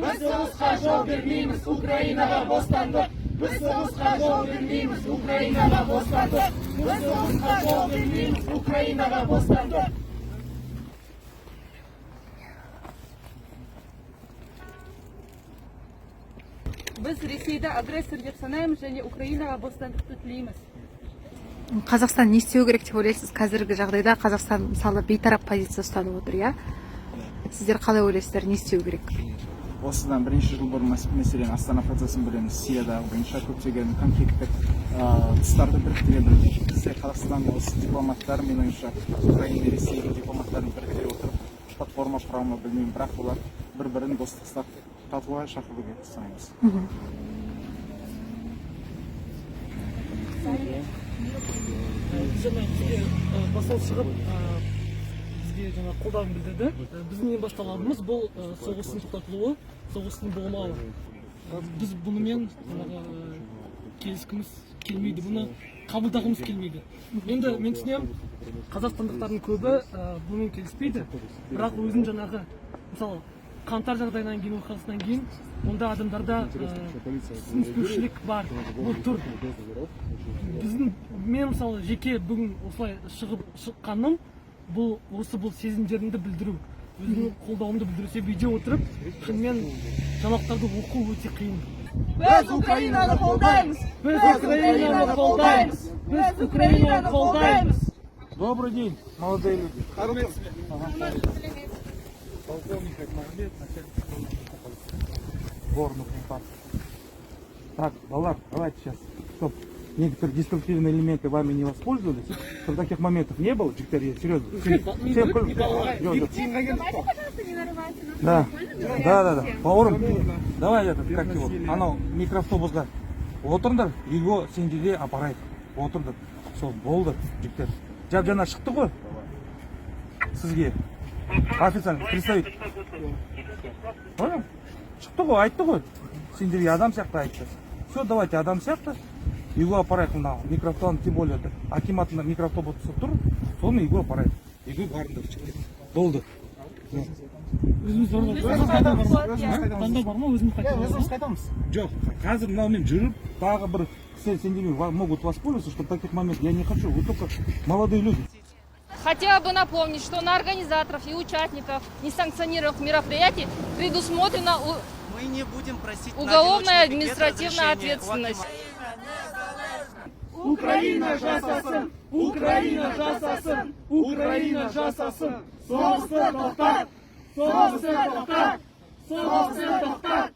Biz so'g'ishga javob bermaymiz, Ukrainaga bostandıq. Biz so'g'ishga javob bermaymiz, Ukrainaga bostandıq. Biz so'g'ishga javob bermaymiz, Ukrainaga bostandıq. Biz Ресейді агрессор деп санаймыз және Украинаға бостандықты тілейміз. Қазақстан не істеу керек деп ойлайсыз? Қазіргі жағдайда Қазақстан мысалы бейтарап позиция ұстанып отыр, иә? Сіздер қалай ойлайсыздар, не істеу керек? Осыдан бірінші жыл бұрын мәселен Астана процесін білеміз, Сирияда бойынша көптеген конфликттік тұстарды біріктіре білді. Бізде Қазақстан осы дипломаттар, мен ойымша Украина, Ресейдің дипломаттарын біріктіре отырып, платформа құрамы білмеймін, бірақ олар бір-бірін достықта татуға шақыруға санаймыз. Басыл шығып бізге жаңа қолдауын білдірді. Біздің ең басталғанымыз бұл соғыстың тоқтатылуы, соғыстың болмауы. Біз бұнымен келіскіміз келмейді, бұны қабылдағымыз келмейді. Енді мен түсінемін, қазақстандықтардың көбі бұнымен келіспейді, бірақ өзін жаңағы мысалы қаңтар жағдайынан кейін, оқиғасынан кейін, онда адамдарда түсініспеушілік бар, бұл тұр. Мен мысалы жеке бүгін осылай шыққаным, бұл сезімдерімді білдіру, өзімнің қолдауымды білдіру. Себебі үйде отырып, шынымен жаңалықтарды оқу өте қиын. Biz Ukrainani qo'llaymiz. Biz Ukrainani qo'llaymiz. Biz Ukrainani qo'llaymiz. Добрый день, молодые люди. Полковник Ахмахмет, начальник Горных парк. Так, Балар, давайте сейчас, чтобы некоторые деструктивные элементы вами не воспользовались, чтобы таких моментов не было, Виктория, серьезно. Да. Бауырым, давай этот, как его, анау микроавтобусға отырыңдар, үйге сендерге апарайық. Отырдық, сол болды, жігіттер. Жап-жана шықты ғой сізге. Официально представитель. Понял? Шықты ғой, айтты ғой. Сендерге адам сияқты айтты. Все, давайте адам сияқты. Үйге апарайық мына микроавтобус, тем более акиматында микроавтобусы тұр. Соны үйге апарайық. Үйге барыңдар жігіттер. Болды. Өзіміз бар ма? Өзіміз қайтамыз? Жоқ, қазір мынаумен жүріп, тағы бір сендермен могут воспользоваться, что таких моментов я не хочу. Вы только молодые люди. Хотела бы напомнить, что на организаторов и участников несанкционированных мероприятий предусмотрена уголовная и административная ответственность. Ukraina жасасын! Ukraina жасасын! Ukraina жасасын! Соғысты тоқтат! Соғысты тоқтат! Соғысты тоқтат!